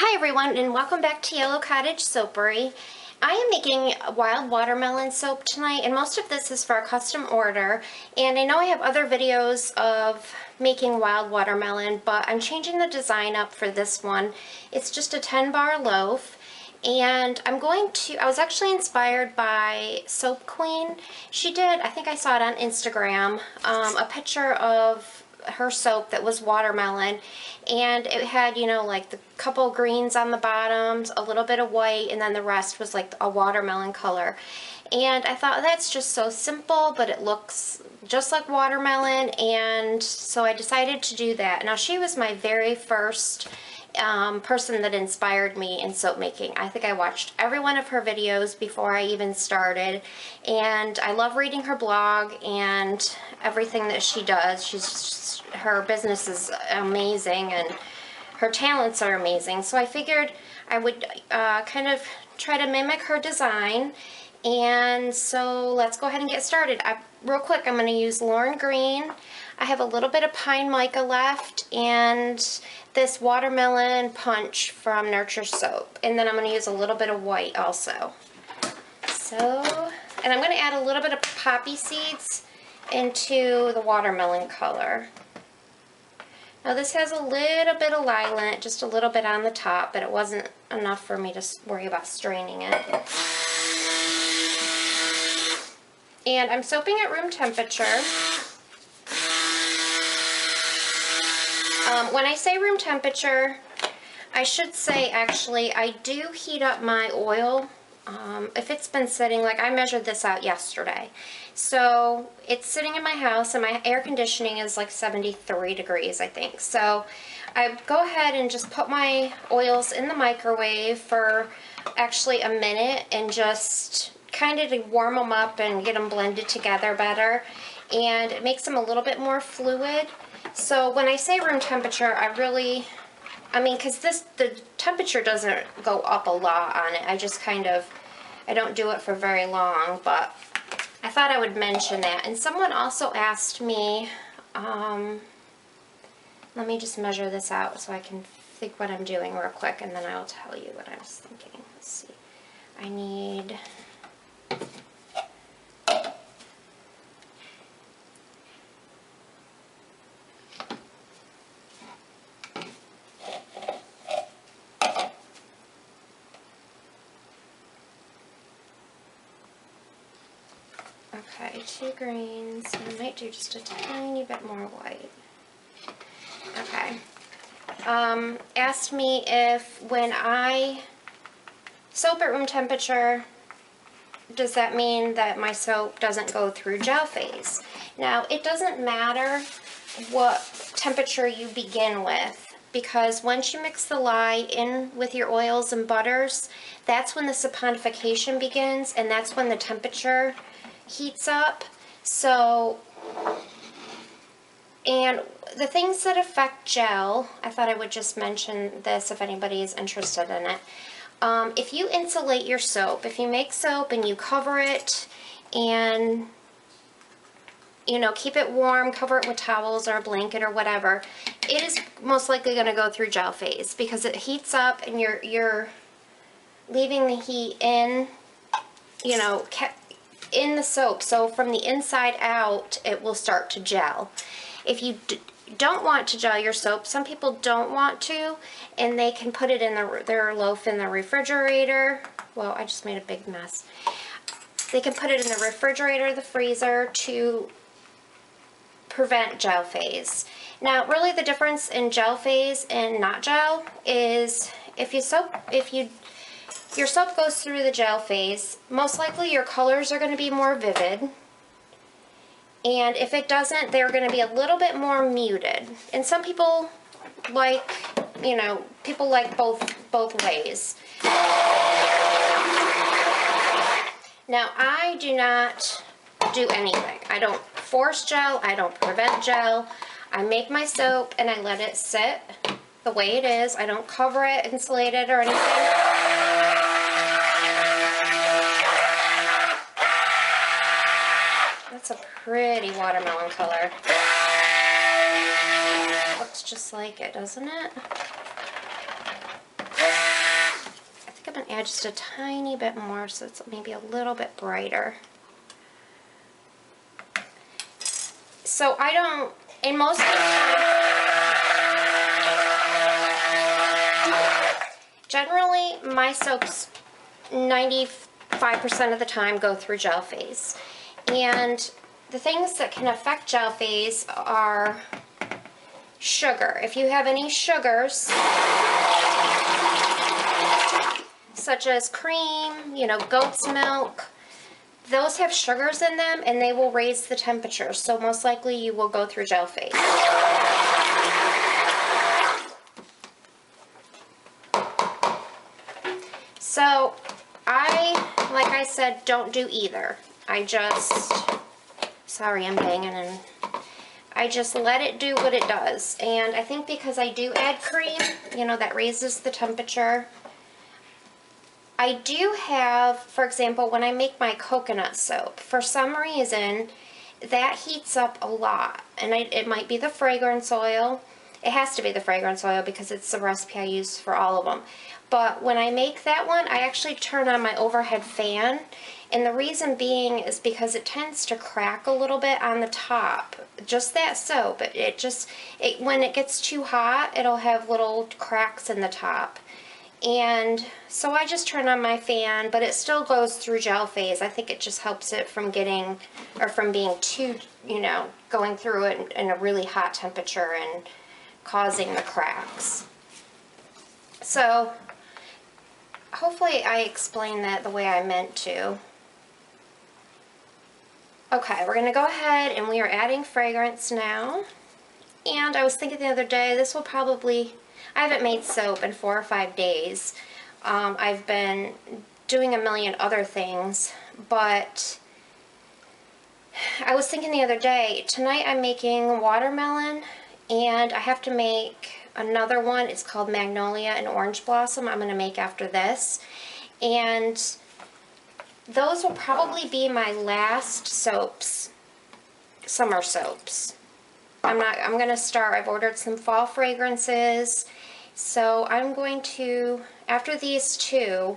Hi everyone, and welcome back to Yellow Cottage Soapery. I am making wild watermelon soap tonight, and most of this is for a custom order. And I know I have other videos of making wild watermelon, but I'm changing the design up for this one. It's just a 10-bar loaf, and I was actually inspired by Soap Queen. She did, I think I saw it on Instagram, a picture of her soap that was watermelon, and it had, you know, like the couple greens on the bottoms, a little bit of white, and then the rest was like a watermelon color. And I thought, that's just so simple, but it looks just like watermelon, and so I decided to do that. Now, she was my very first person that inspired me in soap making. I think I watched every one of her videos before I even started, and I love reading her blog and everything that she does. Her business is amazing and her talents are amazing, so I figured I would kind of try to mimic her design. And so let's go ahead and get started. Real quick, I'm going to use Lime Green. I have a little bit of pine mica left, and this watermelon punch from Nurture Soap. And then I'm going to use a little bit of white also. And I'm going to add a little bit of poppy seeds into the watermelon color. Now this has a little bit of lilac, just a little bit on the top, but it wasn't enough for me to worry about straining it. And I'm soaping at room temperature. When I say room temperature, I should say actually I do heat up my oil. If it's been sitting, like I measured this out yesterday. So it's sitting in my house and my air conditioning is like 73 degrees, I think. So I go ahead and just put my oils in the microwave for actually a minute and just kind of to warm them up and get them blended together better. And it makes them a little bit more fluid. So when I say room temperature, because the temperature doesn't go up a lot on it. I don't do it for very long, but I thought I would mention that. And someone also asked me, let me just measure this out so I can think what I'm doing real quick, and then I'll tell you what I was thinking. Let's see. I need... Okay, 2 greens, and I might do just a tiny bit more white. Okay. Asked me if when I soap at room temperature, does that mean that my soap doesn't go through gel phase? Now, it doesn't matter what temperature you begin with, because once you mix the lye in with your oils and butters, that's when the saponification begins, and that's when the temperature heats up. So, and the things that affect gel, I thought I would just mention this if anybody is interested in it. If you insulate your soap, if you make soap and you cover it and, you know, keep it warm, cover it with towels or a blanket or whatever, it is most likely going to go through gel phase because it heats up and you're leaving the heat in, you know, in the soap. So from the inside out, it will start to gel. If you don't want to gel your soap, some people don't want to, and they can put it in their loaf in the refrigerator. Well, I just made a big mess. They can put it in the refrigerator or the freezer to prevent gel phase. Now, really the difference in gel phase and not gel is if your soap goes through the gel phase, most likely your colors are going to be more vivid. And if it doesn't, they're going to be a little bit more muted. And some people like, you know, people like both ways. Now, I do not do anything. I don't force gel. I don't prevent gel. I make my soap and I let it sit the way it is. I don't cover it, insulate it, or anything. That's a pretty watermelon color. Looks just like it, doesn't it? going to add just a tiny bit more so it's maybe a little bit brighter. So I don't, in most of the time, generally my soaps 95% of the time go through gel phase. And the things that can affect gel phase are sugar. If you have any sugars, such as cream, you know, goat's milk, those have sugars in them and they will raise the temperature. So most likely you will go through gel phase. So like I said, don't do either. Sorry I'm banging, and I just let it do what it does. And I think because I do add cream, you know, that raises the temperature. I do have, for example, when I make my coconut soap, for some reason, that heats up a lot. And it might be the fragrance oil. It has to be the fragrance oil because it's the recipe I use for all of them. But when I make that one, I actually turn on my overhead fan. And the reason being is because it tends to crack a little bit on the top. Just that soap. When it gets too hot, it'll have little cracks in the top. And so I just turn on my fan, but it still goes through gel phase. I think it just helps it from being too, you know, going through it in a really hot temperature and causing the cracks. So hopefully I explained that the way I meant to. Okay, we're going to go ahead and we are adding fragrance now. And I was thinking the other day, this will probably, I haven't made soap in 4 or 5 days. I've been doing a million other things, but I was thinking the other day, tonight I'm making watermelon, and I have to make another one. It's called Magnolia and Orange Blossom. I'm going to make after this. And those will probably be my last soaps, summer soaps. I'm going to start, I've ordered some fall fragrances. So I'm going to, after these two,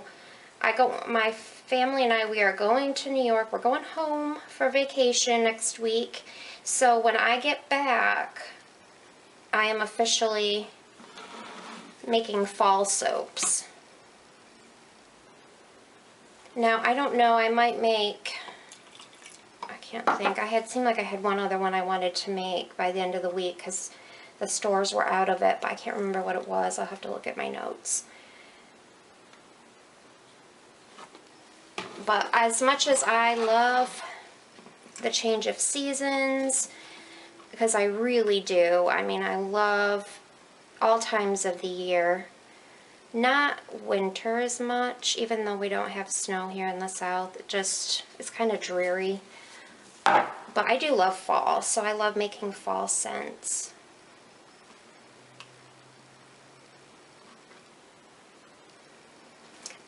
my family and I, we are going to New York. We're going home for vacation next week. So when I get back, I am officially making fall soaps. Now, I don't know, I might make, I can't think. Seemed like I had one other one I wanted to make by the end of the week because the stores were out of it, but I can't remember what it was. I'll have to look at my notes. But as much as I love the change of seasons, because I really do, I mean, I love all times of the year. Not winter as much, even though we don't have snow here in the south. It's kind of dreary. But I do love fall, so I love making fall scents.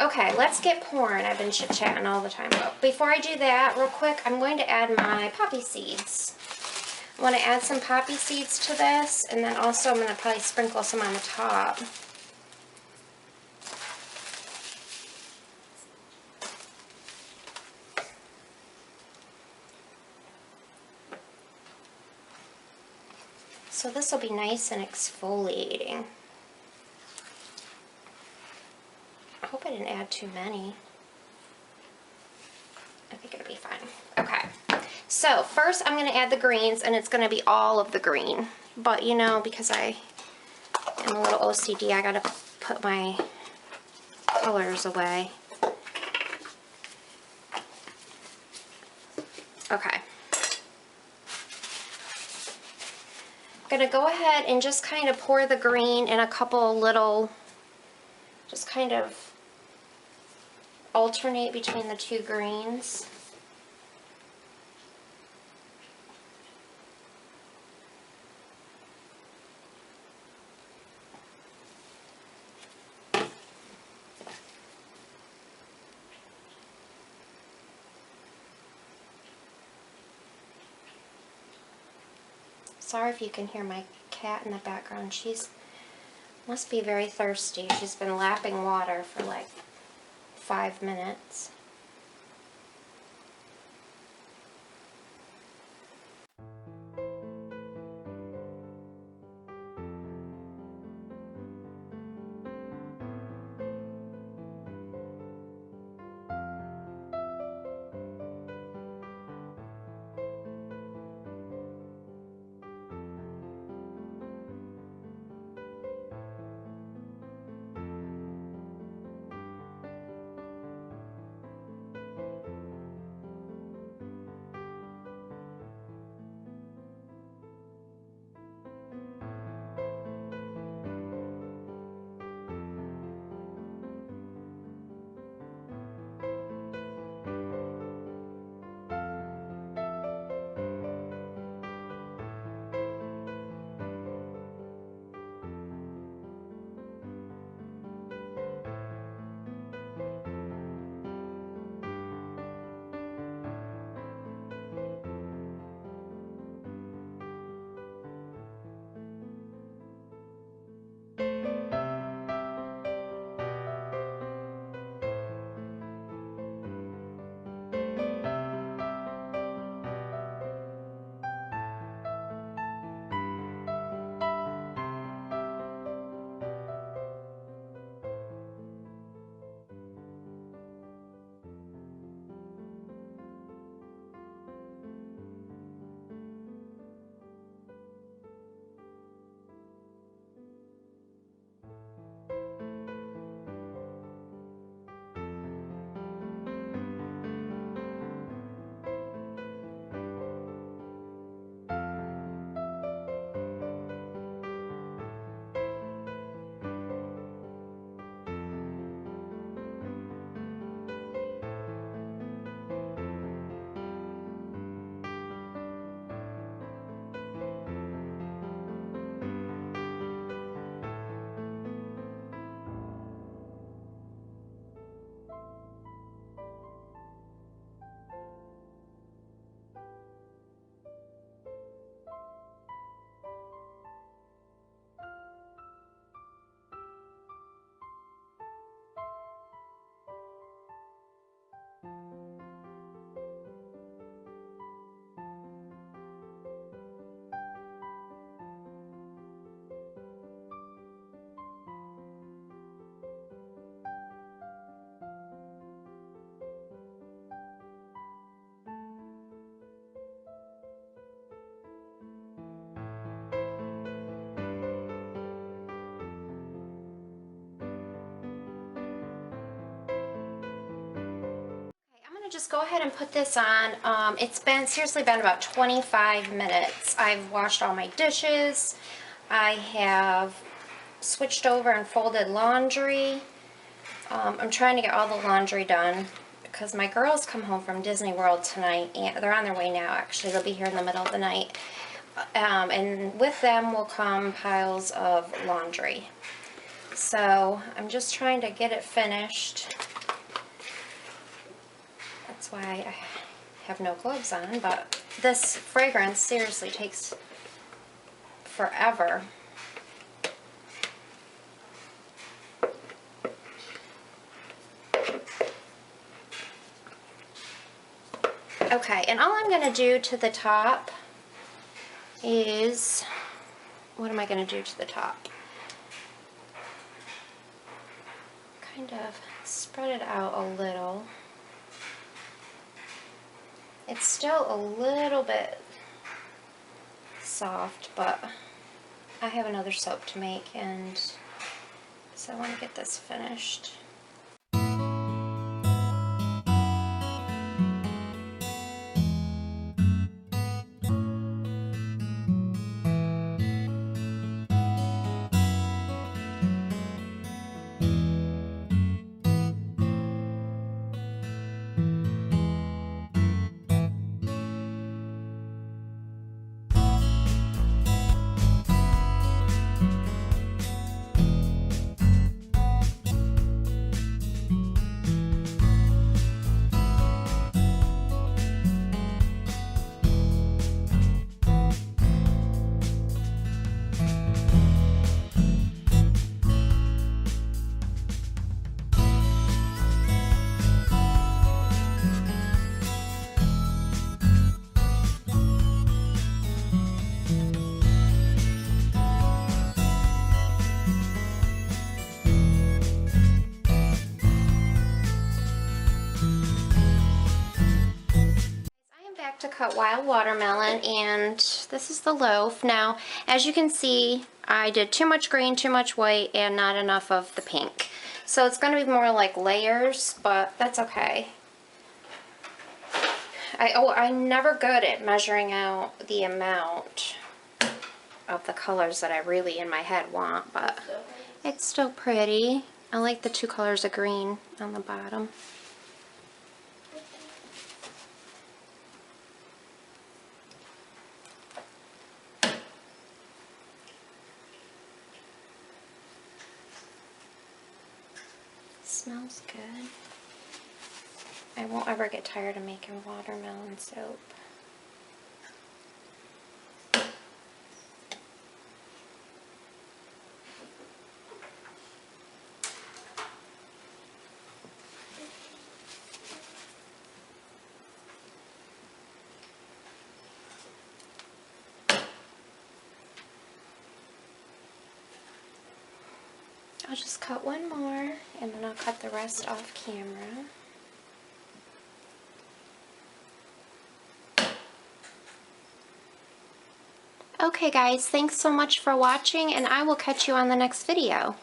Okay, let's get pouring. I've been chit-chatting all the time. But before I do that, real quick, I'm going to add my poppy seeds. I want to add some poppy seeds to this, and then also I'm going to probably sprinkle some on the top. So this will be nice and exfoliating. I hope I didn't add too many. I think it'll be fine. Okay. So first I'm going to add the greens, and it's going to be all of the green. But you know, because I am a little OCD, I got to put my colors away. Okay. I'm going to go ahead and just kind of pour the green in a couple little, just kind of alternate between the two greens. Sorry if you can hear my cat in the background. Must be very thirsty. She's been lapping water for like 5 minutes. Just go ahead and put this on. It's been seriously been about 25 minutes. I've washed all my dishes. I have switched over and folded laundry. I'm trying to get all the laundry done because my girls come home from Disney World tonight, and they're on their way now actually. They'll be here in the middle of the night. And with them will come piles of laundry. So I'm just trying to get it finished. That's why I have no gloves on, but this fragrance seriously takes forever. Okay, and all I'm going to do to the top is, what am I going to do to the top? Kind of spread it out a little. It's still a little bit soft, but I have another soap to make, and so I want to get this finished. cut wild watermelon, and this is the loaf. Now, as you can see, I did too much green, too much white, and not enough of the pink. So it's going to be more like layers, but that's okay. I'm never good at measuring out the amount of the colors that I really in my head want, but it's still pretty. I like the 2 colors of green on the bottom. Smells good. I won't ever get tired of making watermelon soap. I'll just cut one more, and then I'll cut the rest off camera. Okay guys, thanks so much for watching, and I will catch you on the next video.